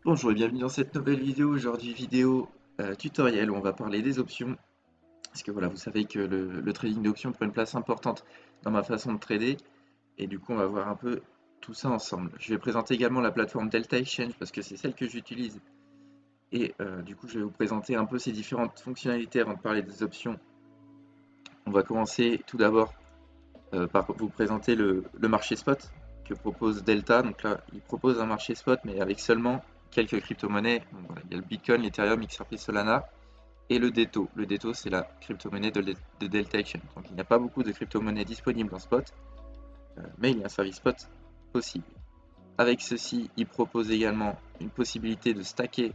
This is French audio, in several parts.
Bonjour et bienvenue dans cette nouvelle vidéo. Aujourd'hui, vidéo tutoriel où on va parler des options. Parce que voilà, vous savez que le trading d'options prend une place importante dans ma façon de trader. Et du coup, on va voir un peu tout ça ensemble. Je vais présenter également la plateforme Delta Exchange parce que c'est celle que j'utilise. Et du coup, je vais vous présenter un peu ces différentes fonctionnalités avant de parler des options. On va commencer tout d'abord par vous présenter le marché spot que propose Delta. Donc là, il propose un marché spot, mais avec seulement quelques crypto-monnaies. Donc voilà, il y a le Bitcoin, l'Ethereum, XRP, Solana et le DETO. Le DETO, c'est la crypto-monnaie de Delta Exchange. Donc il n'y a pas beaucoup de crypto-monnaies disponibles en spot, mais il y a un service spot possible. Avec ceci, il propose également une possibilité de stacker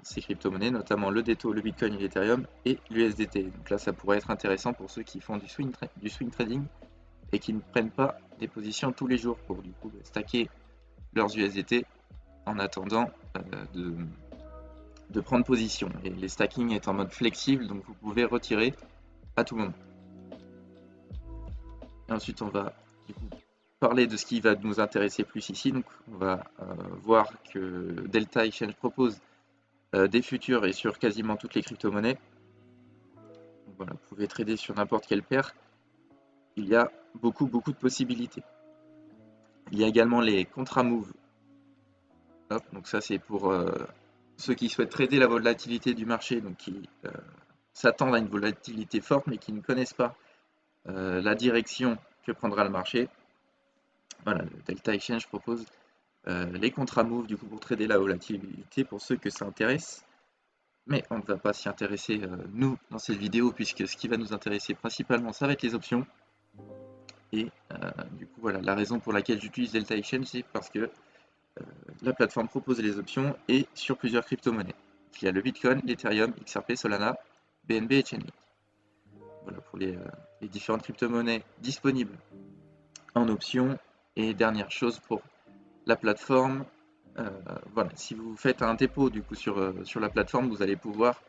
ces crypto-monnaies, notamment le DETO, le Bitcoin et l'Ethereum et l'USDT. Donc là, ça pourrait être intéressant pour ceux qui font du swing trading et qui ne prennent pas des positions tous les jours pour du coup stacker leurs USDT en attendant de, de prendre position. Et les stacking est en mode flexible, donc vous pouvez retirer à tout moment. Et ensuite, on va du coup parler de ce qui va nous intéresser plus ici. Donc, on va voir que Delta Exchange propose des futurs et sur quasiment toutes les crypto-monnaies. Voilà, vous pouvez trader sur n'importe quelle paire. Il y a beaucoup de possibilités. Il y a également les contra-moves. Donc ça, c'est pour ceux qui souhaitent trader la volatilité du marché, donc qui s'attendent à une volatilité forte, mais qui ne connaissent pas la direction que prendra le marché. Voilà, le Delta Exchange propose les contra-moves du coup pour trader la volatilité pour ceux que ça intéresse. Mais on ne va pas s'y intéresser nous dans cette vidéo puisque ce qui va nous intéresser principalement ça va être les options. Et du coup voilà, la raison pour laquelle j'utilise Delta Exchange c'est parce que la plateforme propose les options et sur plusieurs crypto-monnaies. Il y a le Bitcoin, l'Ethereum, XRP, Solana, BNB et Chainlink. Voilà pour les différentes crypto-monnaies disponibles en options. Et dernière chose pour la plateforme, voilà, si vous faites un dépôt du coup sur la plateforme, vous allez pouvoir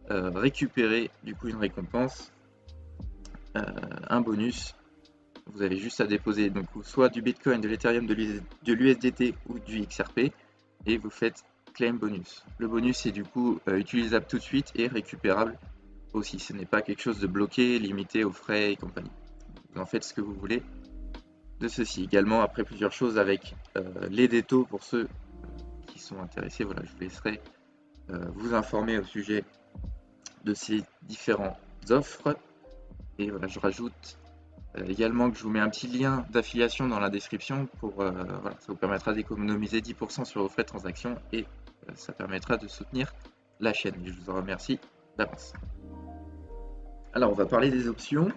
récupérer du coup une récompense, un bonus. Vous avez juste à déposer donc soit du Bitcoin, de l'Ethereum, de l'USDT ou du XRP et vous faites claim bonus. Le bonus est du coup utilisable tout de suite et récupérable aussi. Ce n'est pas quelque chose de bloqué, limité aux frais et compagnie. Vous en faites ce que vous voulez de ceci. Également, après plusieurs choses avec les détos pour ceux qui sont intéressés, voilà, je vous laisserai vous informer au sujet de ces différentes offres. Et voilà, je rajoute également que je vous mets un petit lien d'affiliation dans la description pour voilà, ça vous permettra d'économiser 10% sur vos frais de transaction et ça permettra de soutenir la chaîne. Je vous en remercie d'avance. Alors, on va parler des options.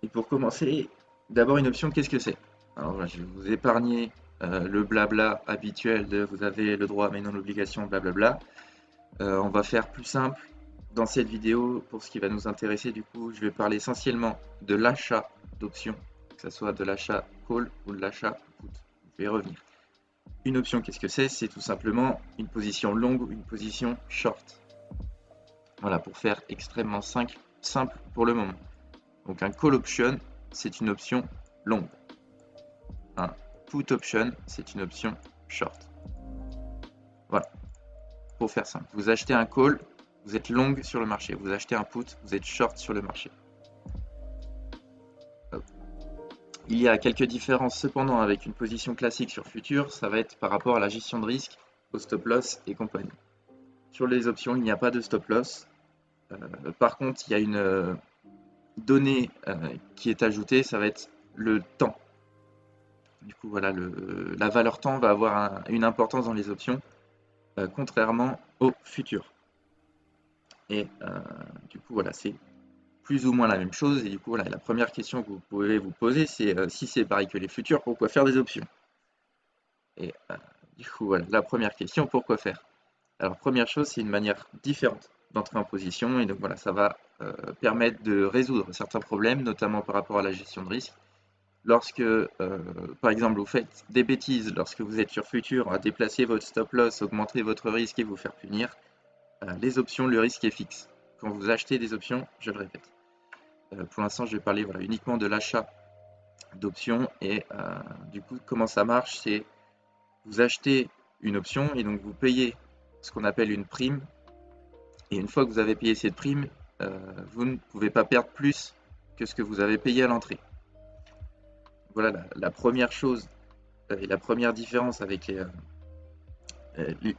Et pour commencer, d'abord une option, qu'est-ce que c'est? Alors voilà, je vais vous épargner le blabla habituel de vous avez le droit mais non l'obligation, blablabla. On va faire plus simple dans cette vidéo. Pour ce qui va nous intéresser, du coup, je vais parler essentiellement de l'achat d'options, que ce soit de l'achat call ou de l'achat put. Je vais y revenir. Une option, qu'est-ce que c'est? C'est tout simplement une position longue ou une position short. Voilà, pour faire extrêmement simple pour le moment. Donc un call option, c'est une option longue. Un put option, c'est une option short. Voilà, pour faire simple. Vous achetez un call, vous êtes long sur le marché. Vous achetez un put, vous êtes short sur le marché. Il y a quelques différences cependant avec une position classique sur futur, ça va être par rapport à la gestion de risque, au stop loss et compagnie. Sur les options, il n'y a pas de stop loss. Par contre, il y a une donnée qui est ajoutée, ça va être le temps. Du coup, voilà, la valeur temps va avoir une importance dans les options, contrairement au futur. Et du coup, voilà, c'est plus ou moins la même chose. Et du coup, voilà, la première question que vous pouvez vous poser, c'est si c'est pareil que les futurs, pourquoi faire des options? Et du coup, voilà, la première question, pourquoi faire? Alors, première chose, c'est une manière différente d'entrer en position. Et donc, voilà, ça va permettre de résoudre certains problèmes, notamment par rapport à la gestion de risque. Lorsque, par exemple, vous faites des bêtises, lorsque vous êtes sur futur, à déplacer votre stop loss, augmenter votre risque et vous faire punir, les options, le risque est fixe. Quand vous achetez des options, je le répète. Pour l'instant, je vais parler voilà, uniquement de l'achat d'options et du coup, comment ça marche, c'est vous achetez une option et donc vous payez ce qu'on appelle une prime. Et une fois que vous avez payé cette prime, vous ne pouvez pas perdre plus que ce que vous avez payé à l'entrée. Voilà la première chose et la première différence avec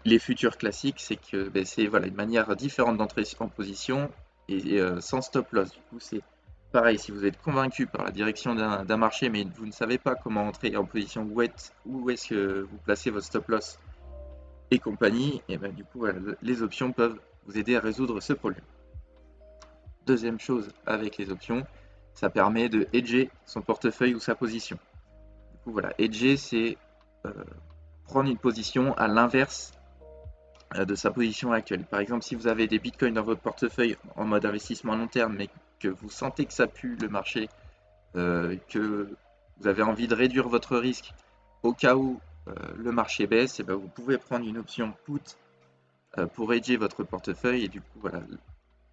les futurs classiques, c'est que c'est voilà, une manière différente d'entrer en position et sans stop loss. Du coup, c'est pareil, si vous êtes convaincu par la direction d'un marché, mais vous ne savez pas comment entrer en position, où est-ce que vous placez votre stop loss et compagnie, et du coup, voilà, les options peuvent vous aider à résoudre ce problème. Deuxième chose avec les options, ça permet de hedger son portefeuille ou sa position. Du coup, voilà, hedger, c'est prendre une position à l'inverse de sa position actuelle. Par exemple, si vous avez des bitcoins dans votre portefeuille en mode investissement à long terme, mais que vous sentez que ça pue le marché, que vous avez envie de réduire votre risque au cas où le marché baisse, et vous pouvez prendre une option put pour hedger votre portefeuille et du coup, voilà,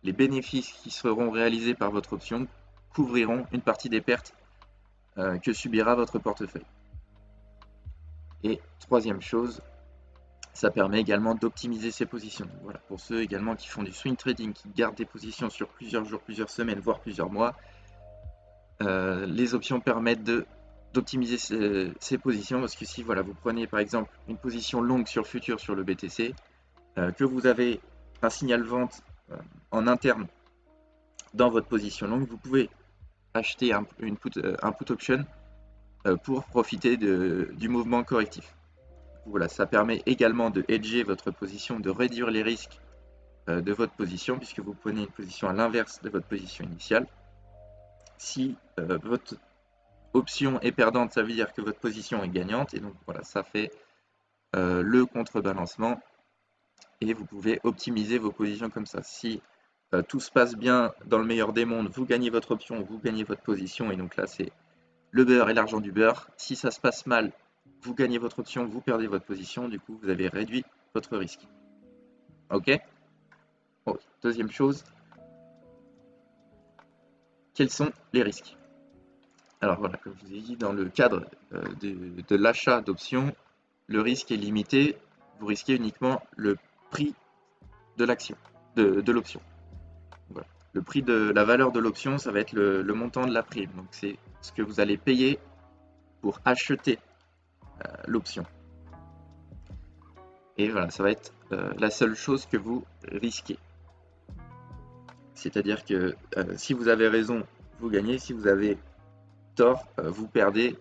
les bénéfices qui seront réalisés par votre option couvriront une partie des pertes que subira votre portefeuille. Et troisième chose, ça permet également d'optimiser ses positions. Voilà, pour ceux également qui font du swing trading, qui gardent des positions sur plusieurs jours, plusieurs semaines, voire plusieurs mois, les options permettent d'optimiser ces positions parce que si voilà, vous prenez par exemple une position longue sur futur sur le BTC, que vous avez un signal vente en interne dans votre position longue, vous pouvez acheter un put option pour profiter du mouvement correctif. Voilà, ça permet également de hedger votre position, de réduire les risques de votre position, puisque vous prenez une position à l'inverse de votre position initiale. Si votre option est perdante, ça veut dire que votre position est gagnante, et donc voilà, ça fait le contrebalancement, et vous pouvez optimiser vos positions comme ça. Si tout se passe bien dans le meilleur des mondes, vous gagnez votre option, vous gagnez votre position, et donc là c'est le beurre et l'argent du beurre. Si ça se passe mal, vous gagnez votre option, vous perdez votre position, du coup vous avez réduit votre risque. Ok? Bon, deuxième chose, quels sont les risques? Alors voilà, comme je vous ai dit, dans le cadre de l'achat d'options, le risque est limité. Vous risquez uniquement le prix de l'action, de l'option. Voilà. Le prix de la valeur de l'option, ça va être le montant de la prime. Donc c'est ce que vous allez payer pour acheter l'option. Et voilà, ça va être la seule chose que vous risquez. C'est-à-dire que si vous avez raison, vous gagnez. Si vous avez tort, vous perdez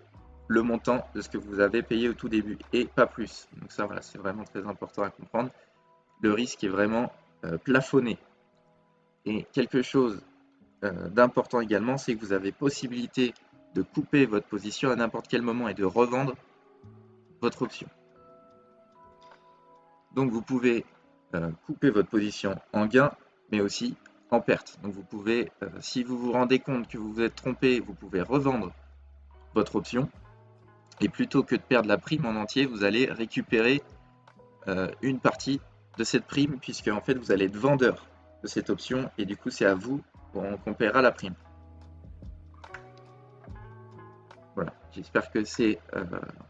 le montant de ce que vous avez payé au tout début et pas plus. Donc ça, voilà, c'est vraiment très important à comprendre. Le risque est vraiment plafonné. Et quelque chose d'important également, c'est que vous avez possibilité de couper votre position à n'importe quel moment et de revendre votre option. Donc vous pouvez couper votre position en gain, mais aussi en perte. Donc vous pouvez, si vous vous rendez compte que vous vous êtes trompé, vous pouvez revendre votre option. Et plutôt que de perdre la prime en entier, vous allez récupérer une partie de cette prime, puisque en fait vous allez être vendeur de cette option, et du coup c'est à vous qu'on paiera la prime. Voilà, j'espère que c'est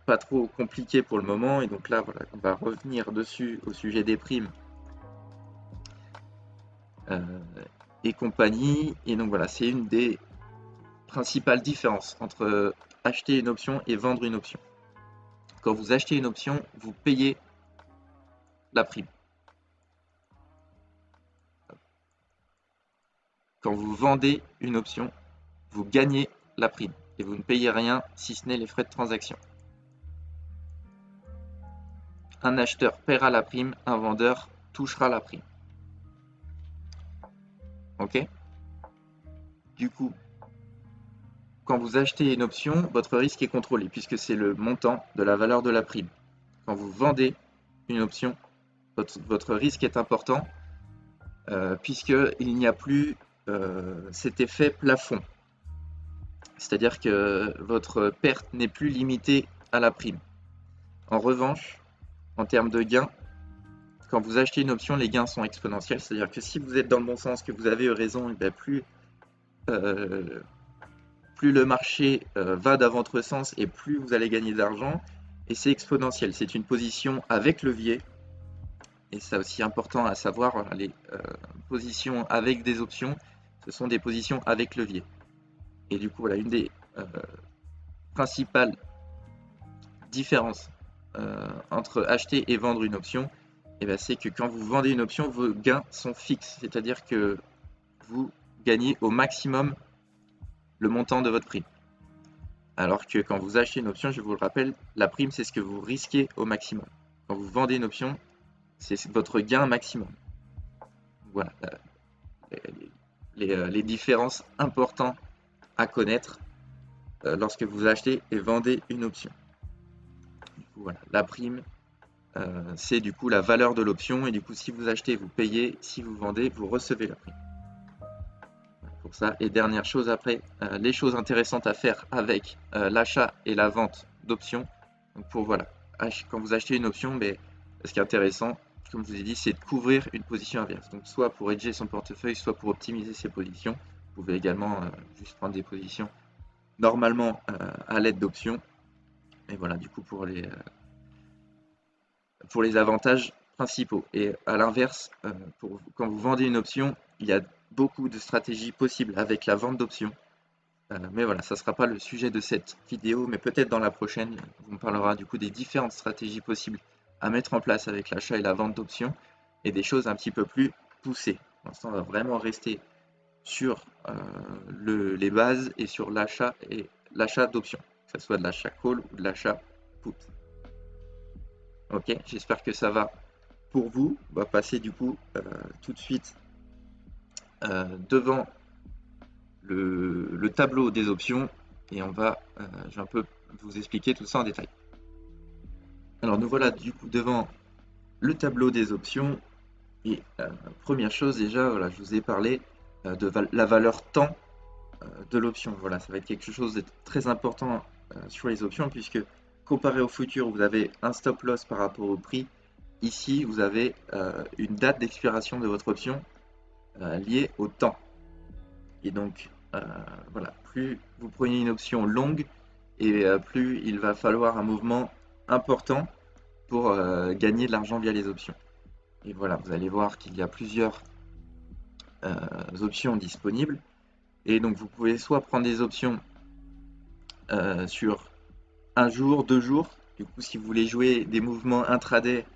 pas trop compliqué pour le moment, et donc là voilà, on va revenir dessus au sujet des primes et compagnie. Et donc voilà, c'est une des principales différences entre acheter une option et vendre une option. Quand vous achetez une option, vous payez la prime. Quand vous vendez une option, vous gagnez la prime et vous ne payez rien si ce n'est les frais de transaction. Un acheteur paiera la prime, un vendeur touchera la prime. Ok? Du coup, quand vous achetez une option, votre risque est contrôlé puisque c'est le montant de la valeur de la prime. Quand vous vendez une option, votre risque est important puisqu'il n'y a plus cet effet plafond. C'est-à-dire que votre perte n'est plus limitée à la prime. En revanche, en termes de gains, quand vous achetez une option, les gains sont exponentiels. C'est-à-dire que si vous êtes dans le bon sens, que vous avez eu raison, et bien plus le marché va dans votre sens et plus vous allez gagner d'argent. et c'est exponentiel. C'est une position avec levier. Et c'est aussi important à savoir, voilà, les positions avec des options, ce sont des positions avec levier. Et du coup, voilà, une des principales différences entre acheter et vendre une option, eh ben, c'est que quand vous vendez une option, vos gains sont fixes. C'est-à-dire que vous gagnez au maximum le montant de votre prime. Alors que quand vous achetez une option, je vous le rappelle, la prime, c'est ce que vous risquez au maximum. Quand vous vendez une option, c'est votre gain maximum. Voilà les différences importantes à connaître lorsque vous achetez et vendez une option. Du coup, voilà, la prime, c'est du coup la valeur de l'option, et du coup, si vous achetez, vous payez, si vous vendez, vous recevez la prime. Pour ça, et dernière chose après, les choses intéressantes à faire avec l'achat et la vente d'options. Donc pour voilà, quand vous achetez une option, mais ce qui est intéressant, comme je vous ai dit, c'est de couvrir une position inverse. Donc soit pour hedger son portefeuille, soit pour optimiser ses positions. Vous pouvez également juste prendre des positions normalement à l'aide d'options. Et voilà, du coup pour les avantages principaux. Et à l'inverse, quand vous vendez une option, il y a beaucoup de stratégies possibles avec la vente d'options. Mais voilà, ça ne sera pas le sujet de cette vidéo, mais peut-être dans la prochaine, on parlera du coup des différentes stratégies possibles à mettre en place avec l'achat et la vente d'options, et des choses un petit peu plus poussées. Pour l'instant, on va vraiment rester sur les bases et sur l'achat d'options, que ce soit de l'achat call ou de l'achat put. Ok, j'espère que ça va pour vous. On va passer du coup tout de suite devant le tableau des options, et je vais un peu vous expliquer tout ça en détail. Alors nous voilà du coup devant le tableau des options, et première chose déjà, voilà, je vous ai parlé de la valeur temps de l'option. Voilà, ça va être quelque chose de très important sur les options, puisque comparé au futur, vous avez un stop loss par rapport au prix. Ici, vous avez une date d'expiration de votre option liée au temps. Et donc, voilà, plus vous prenez une option longue, et plus il va falloir un mouvement important pour gagner de l'argent via les options. Et voilà, vous allez voir qu'il y a plusieurs options disponibles. Et donc, vous pouvez soit prendre des options sur un jour, 2 jours. Du coup, si vous voulez jouer des mouvements intraday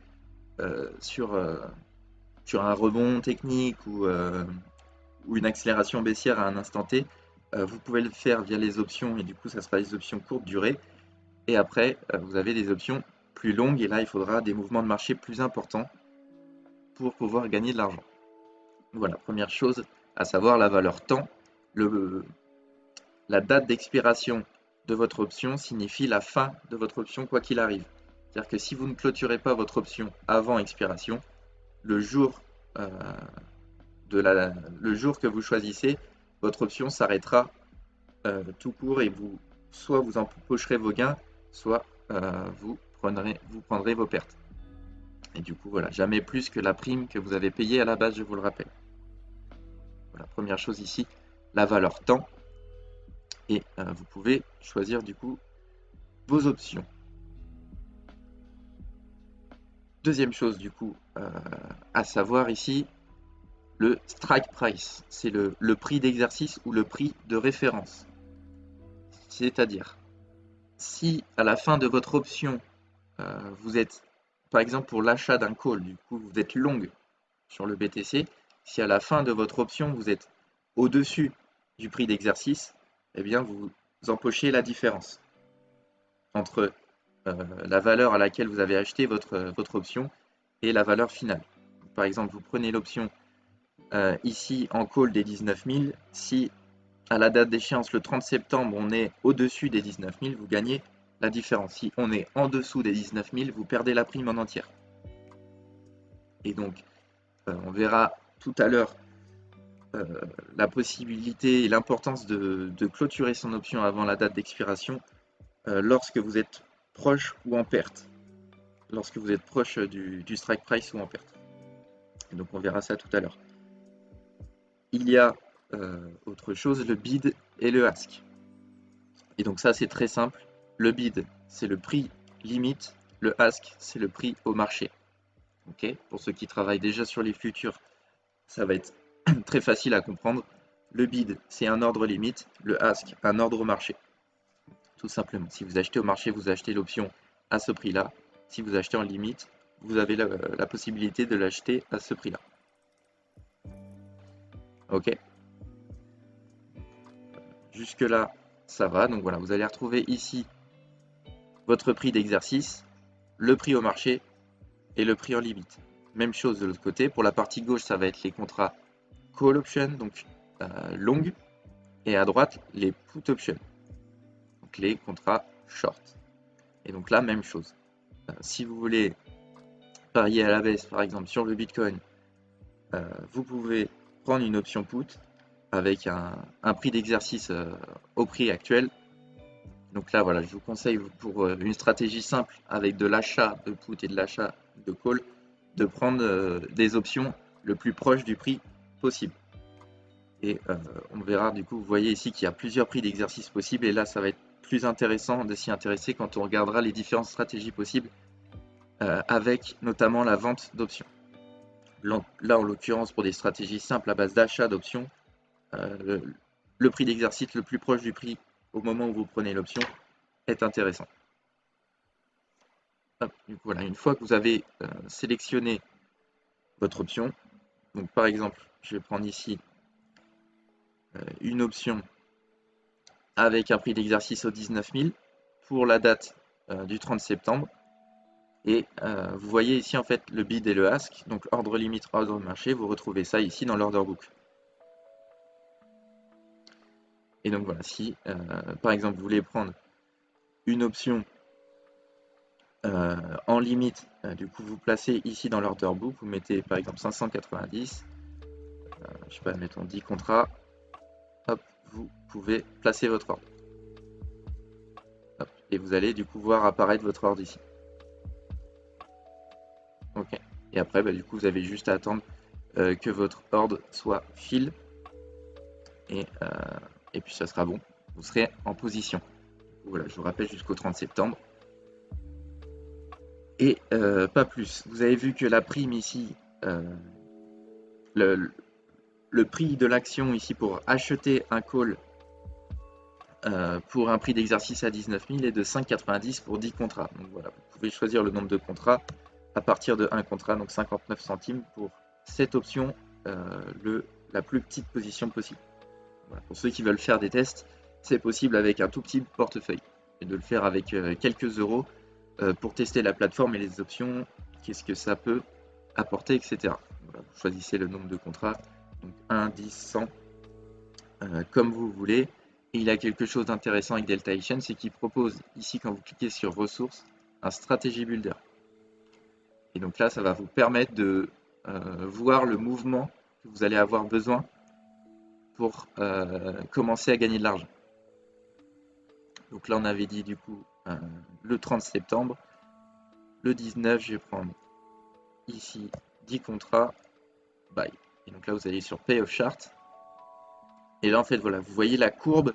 sur un rebond technique ou une accélération baissière à un instant T, vous pouvez le faire via les options, et du coup, ça sera des options courte durée. Et après, vous avez des options plus longues, et là, il faudra des mouvements de marché plus importants pour pouvoir gagner de l'argent. Voilà, première chose à savoir, la valeur temps. La date d'expiration de votre option signifie la fin de votre option quoi qu'il arrive. C'est-à-dire que si vous ne clôturez pas votre option avant expiration, le jour, euh, le jour que vous choisissez, votre option s'arrêtera tout court, et soit vous empocherez vos gains, soit vous prendrez vos pertes. Et du coup, voilà, jamais plus que la prime que vous avez payée à la base, je vous le rappelle. Voilà, première chose ici, la valeur temps. Et vous pouvez choisir du coup vos options. Deuxième chose du coup à savoir ici, le strike price. C'est le prix d'exercice ou le prix de référence. C'est-à-dire, si à la fin de votre option, vous êtes, par exemple pour l'achat d'un call, du coup vous êtes long sur le BTC, si à la fin de votre option vous êtes au-dessus du prix d'exercice, eh bien vous empochez la différence entre la valeur à laquelle vous avez acheté votre option et la valeur finale. Par exemple, vous prenez l'option ici en call des 19 000. Si à la date d'échéance, le 30 septembre, on est au-dessus des 19 000, vous gagnez la différence. Si on est en dessous des 19 000, vous perdez la prime en entière. Et donc, on verra tout à l'heure la possibilité et l'importance de clôturer son option avant la date d'expiration lorsque vous êtes proche ou en perte. Lorsque vous êtes proche du strike price ou en perte. Et donc, on verra ça tout à l'heure. Il y a autre chose, le bid et le ask. Et donc ça, c'est très simple. Le bid, c'est le prix limite, le ask, c'est le prix au marché. Ok, pour ceux qui travaillent déjà sur les futurs, ça va être très facile à comprendre. Le bid, c'est un ordre limite, le ask, un ordre au marché. Tout simplement. Si vous achetez au marché, vous achetez l'option à ce prix-là. Si vous achetez en limite, vous avez la possibilité de l'acheter à ce prix-là. Ok. Jusque-là, ça va. Donc voilà, vous allez retrouver ici votre prix d'exercice, le prix au marché et le prix en limite. Même chose de l'autre côté. Pour la partie gauche, ça va être les contrats call option, donc longues, et à droite, les put option, donc les contrats short. Et donc là, même chose. Si vous voulez parier à la baisse, par exemple, sur le Bitcoin, vous pouvez prendre une option put avec un prix d'exercice au prix actuel. Donc là, voilà, je vous conseille pour une stratégie simple avec de l'achat de put et de l'achat de call, de prendre des options le plus proche du prix possible. Et on verra, du coup, vous voyez ici qu'il y a plusieurs prix d'exercice possibles. Et là, ça va être plus intéressant de s'y intéresser quand on regardera les différentes stratégies possibles avec notamment la vente d'options. Là, en l'occurrence, pour des stratégies simples à base d'achat d'options, le prix d'exercice le plus proche du prix au moment où vous prenez l'option est intéressant. Hop, du coup, voilà, une fois que vous avez sélectionné votre option, donc par exemple, je vais prendre ici une option avec un prix d'exercice au 19 000 pour la date du 30 septembre. Et vous voyez ici en fait le bid et le ask, donc ordre limite, ordre marché, vous retrouvez ça ici dans l'order book. Et donc voilà, si par exemple vous voulez prendre une option en limite, du coup vous placez ici dans l'order book, vous mettez par exemple 590, je sais pas, mettons 10 contrats, hop, vous pouvez placer votre ordre. Hop, et vous allez du coup voir apparaître votre ordre ici. Ok. Et après, du coup, vous avez juste à attendre que votre ordre soit fill et puis ça sera bon. Vous serez en position. Voilà, je vous rappelle jusqu'au 30 septembre. Et pas plus. Vous avez vu que la prime ici, le prix de l'action ici pour acheter un call pour un prix d'exercice à 19 000 est de 5,90 pour 10 contrats. Donc voilà, vous pouvez choisir le nombre de contrats à partir de 1 contrat, donc 59 centimes pour cette option, la plus petite position possible. Voilà, pour ceux qui veulent faire des tests, c'est possible avec un tout petit portefeuille et de le faire avec quelques euros pour tester la plateforme et les options, qu'est-ce que ça peut apporter, etc. Voilà, vous choisissez le nombre de contrats, donc 1, 10, 100, comme vous voulez. Et il a quelque chose d'intéressant avec Delta Exchange, c'est qu'il propose ici, quand vous cliquez sur ressources, un strategy builder. Et donc là, ça va vous permettre de voir le mouvement que vous allez avoir besoin pour commencer à gagner de l'argent. Donc là, on avait dit du coup le 30 septembre. Le 19, je vais prendre ici 10 contrats, buy. Et donc là, vous allez sur Pay of Chart. Et là, en fait, voilà, vous voyez la courbe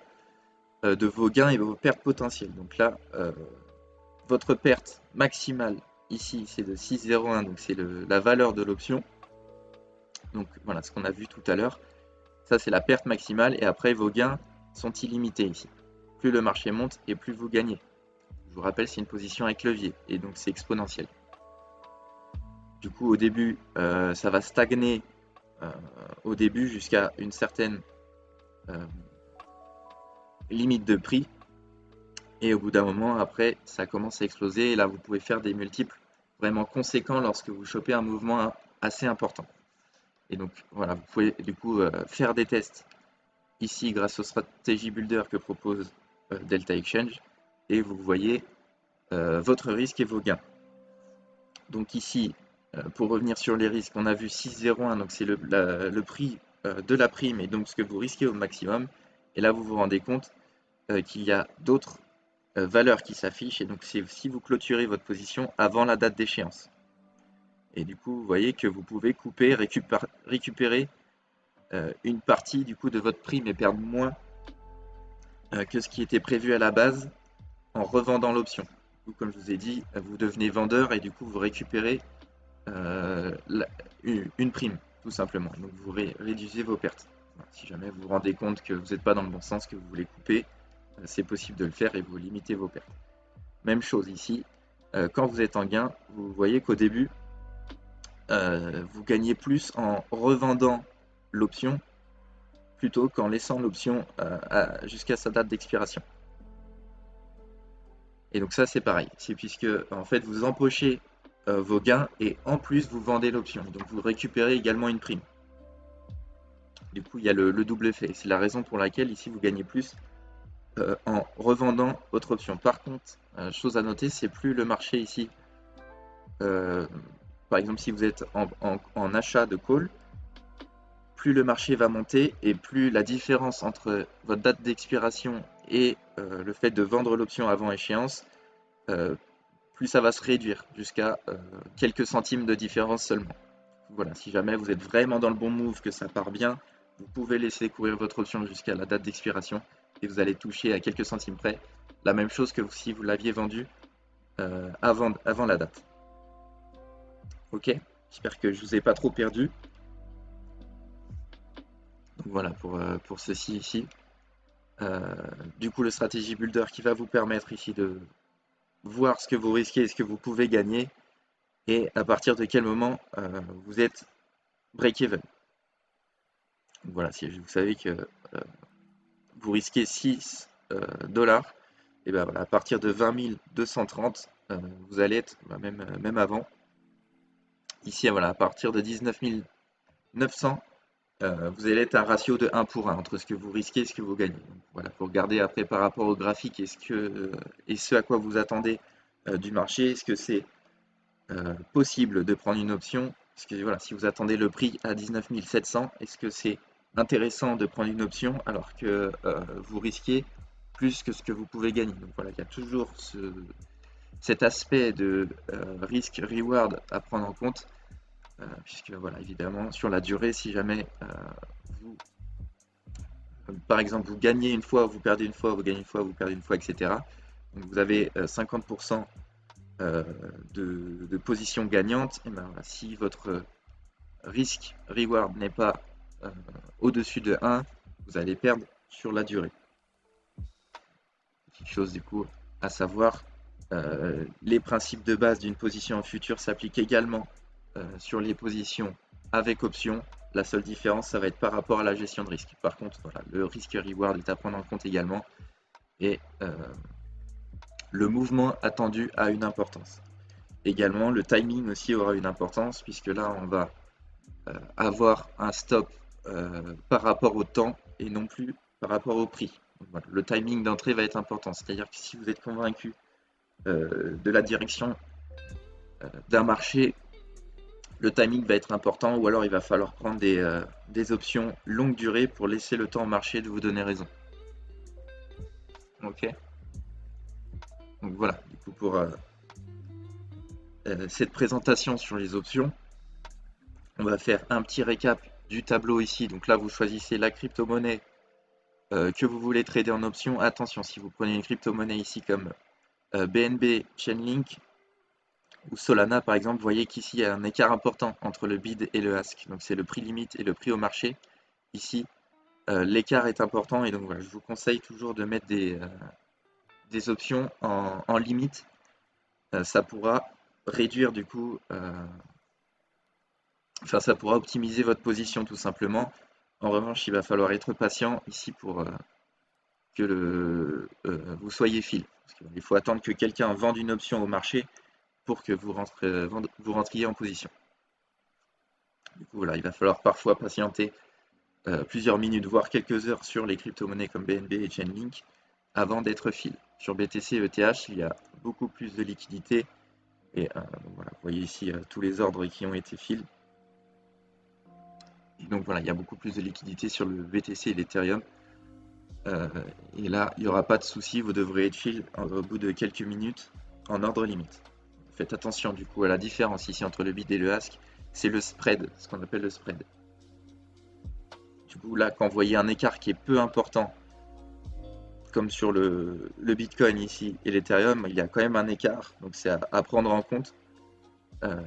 de vos gains et vos pertes potentielles. Donc là, votre perte maximale ici, c'est de 6,01, donc c'est la valeur de l'option. Donc voilà, ce qu'on a vu tout à l'heure. Ça, c'est la perte maximale. Et après, vos gains sont illimités ici. Plus le marché monte et plus vous gagnez. Je vous rappelle, c'est une position avec levier. Et donc, c'est exponentiel. Du coup, au début, ça va stagner au début jusqu'à une certaine limite de prix. Et au bout d'un moment, après, ça commence à exploser. Et là, vous pouvez faire des multiples vraiment conséquents lorsque vous chopez un mouvement assez important. Et donc, voilà, vous pouvez du coup faire des tests ici grâce au Strategy Builder que propose Delta Exchange. Et vous voyez votre risque et vos gains. Donc ici, pour revenir sur les risques, on a vu 6,01, donc c'est le prix de la prime et donc ce que vous risquez au maximum. Et là, vous vous rendez compte qu'il y a d'autres valeurs qui s'affichent. Et donc, c'est si vous clôturez votre position avant la date d'échéance. Et du coup, vous voyez que vous pouvez couper, récupérer une partie du coup de votre prime et perdre moins que ce qui était prévu à la base en revendant l'option. Ou comme je vous ai dit, vous devenez vendeur et du coup vous récupérez une prime, tout simplement. Donc vous réduisez vos pertes. Si jamais vous vous rendez compte que vous n'êtes pas dans le bon sens, que vous voulez couper, c'est possible de le faire et vous limitez vos pertes. Même chose ici, quand vous êtes en gain, vous voyez qu'au début, vous gagnez plus en revendant l'option plutôt qu'en laissant l'option jusqu'à sa date d'expiration. Et donc ça c'est pareil, c'est puisque en fait vous empochez vos gains et en plus vous vendez l'option, donc vous récupérez également une prime. Du coup il y a le double effet, c'est la raison pour laquelle ici vous gagnez plus en revendant votre option. Par contre, chose à noter, c'est plus le marché ici, par exemple si vous êtes en achat de call, plus le marché va monter et plus la différence entre votre date d'expiration et le fait de vendre l'option avant échéance, plus ça va se réduire jusqu'à quelques centimes de différence seulement. Voilà, si jamais vous êtes vraiment dans le bon move, que ça part bien, vous pouvez laisser courir votre option jusqu'à la date d'expiration et vous allez toucher à quelques centimes près la même chose que si vous l'aviez vendu avant la date. Ok, j'espère que je vous ai pas trop perdu. Donc voilà pour ceci ici. Du coup, le stratégie builder qui va vous permettre ici de voir ce que vous risquez et ce que vous pouvez gagner et à partir de quel moment vous êtes break-even. Voilà, si vous savez que vous risquez 6 dollars, et bien voilà, à partir de 20 230, vous allez être, même avant, ici voilà, à partir de 19 900, vous allez être un ratio de 1 pour 1 entre ce que vous risquez et ce que vous gagnez. Donc, voilà, pour regarder après par rapport au graphique et ce à quoi vous attendez du marché, est-ce que c'est possible de prendre une option? Parce que voilà, si vous attendez le prix à 19 700, est-ce que c'est intéressant de prendre une option alors que vous risquez plus que ce que vous pouvez gagner? Donc voilà, il y a toujours cet aspect de risque-reward à prendre en compte, puisque voilà, évidemment, sur la durée, si jamais vous, par exemple, vous gagnez une fois, vous perdez une fois, vous gagnez une fois, vous perdez une fois, etc. Donc vous avez 50% de position gagnante, et ben, voilà, si votre risque reward n'est pas au-dessus de 1, vous allez perdre sur la durée. Quelque chose du coup à savoir, les principes de base d'une position en futur s'appliquent également sur les positions avec option. La seule différence, ça va être par rapport à la gestion de risque. Par contre, voilà, le risque reward est à prendre en compte également et le mouvement attendu a une importance. Également, le timing aussi aura une importance puisque là, on va avoir un stop par rapport au temps et non plus par rapport au prix. Donc, voilà, le timing d'entrée va être important, c'est-à-dire que si vous êtes convaincu de la direction d'un marché, le timing va être important ou alors il va falloir prendre des options longue durée pour laisser le temps au marché de vous donner raison. Ok. Donc voilà, du coup pour cette présentation sur les options, on va faire un petit récap du tableau ici. Donc là, vous choisissez la crypto-monnaie que vous voulez trader en option. Attention, si vous prenez une crypto-monnaie ici comme BNB, Chainlink ou Solana par exemple, vous voyez qu'ici il y a un écart important entre le bid et le ask. Donc c'est le prix limite et le prix au marché. Ici, l'écart est important et donc voilà, je vous conseille toujours de mettre des options en limite. Ça pourra réduire du coup, enfin ça pourra optimiser votre position tout simplement. En revanche, il va falloir être patient ici pour que vous soyez fil. Il faut attendre que quelqu'un vende une option au marché pour que vous rentriez en position. Du coup, voilà, il va falloir parfois patienter plusieurs minutes, voire quelques heures sur les crypto-monnaies comme BNB et Chainlink avant d'être fil. Sur BTC et ETH, il y a beaucoup plus de liquidité. Et voilà, vous voyez ici tous les ordres qui ont été fil. Et donc voilà, il y a beaucoup plus de liquidité sur le BTC et l'Ethereum. Et là, il n'y aura pas de souci, vous devrez être fil au bout de quelques minutes en ordre limite. Faites attention du coup à la différence ici entre le bid et le ask, c'est le spread, ce qu'on appelle le spread. Du coup là, quand vous voyez un écart qui est peu important comme sur le Bitcoin ici et l'Ethereum, il y a quand même un écart, donc c'est à prendre en compte.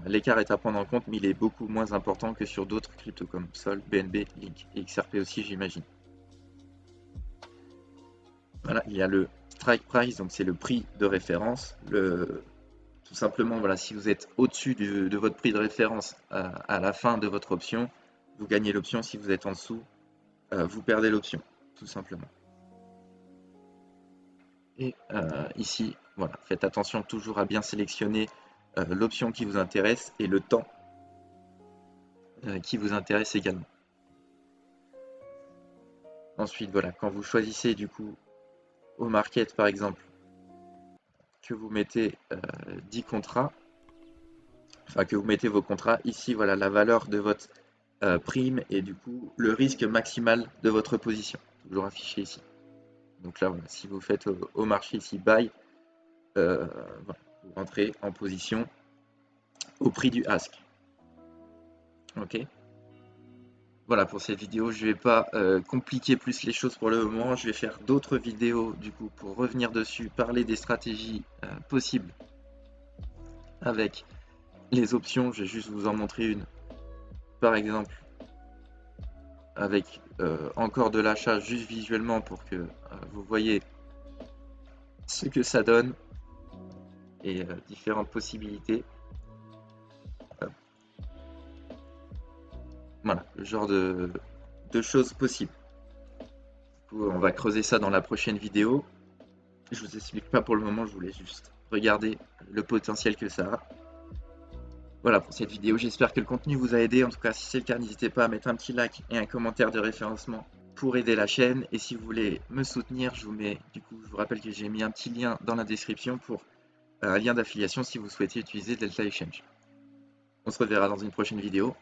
L'écart est à prendre en compte, mais il est beaucoup moins important que sur d'autres cryptos comme Sol, BNB, Link et XRP aussi, j'imagine. Voilà, il y a le strike price, donc c'est le prix de référence. Tout simplement, voilà, si vous êtes au-dessus de votre prix de référence à la fin de votre option, vous gagnez l'option. Si vous êtes en dessous, vous perdez l'option, tout simplement. Et ici, voilà, faites attention toujours à bien sélectionner l'option qui vous intéresse et le temps qui vous intéresse également. Ensuite, voilà, quand vous choisissez du coup au market par exemple, que vous mettez 10 contrats, enfin que vous mettez vos contrats, ici voilà la valeur de votre prime et du coup le risque maximal de votre position, toujours affiché ici. Donc là, voilà, si vous faites au marché ici buy, voilà, vous rentrez en position au prix du ask. Ok. Voilà pour cette vidéo, je ne vais pas compliquer plus les choses pour le moment, je vais faire d'autres vidéos du coup pour revenir dessus, parler des stratégies possibles avec les options. Je vais juste vous en montrer une, par exemple, avec encore de l'achat juste visuellement pour que vous voyez ce que ça donne et différentes possibilités. Voilà, le genre de choses possibles. Du coup, on va creuser ça dans la prochaine vidéo. Je vous explique pas pour le moment, je voulais juste regarder le potentiel que ça a. Voilà pour cette vidéo, j'espère que le contenu vous a aidé. En tout cas, si c'est le cas, n'hésitez pas à mettre un petit like et un commentaire de référencement pour aider la chaîne. Et si vous voulez me soutenir, je vous rappelle que j'ai mis un petit lien dans la description pour un lien d'affiliation si vous souhaitez utiliser Delta Exchange. On se reverra dans une prochaine vidéo.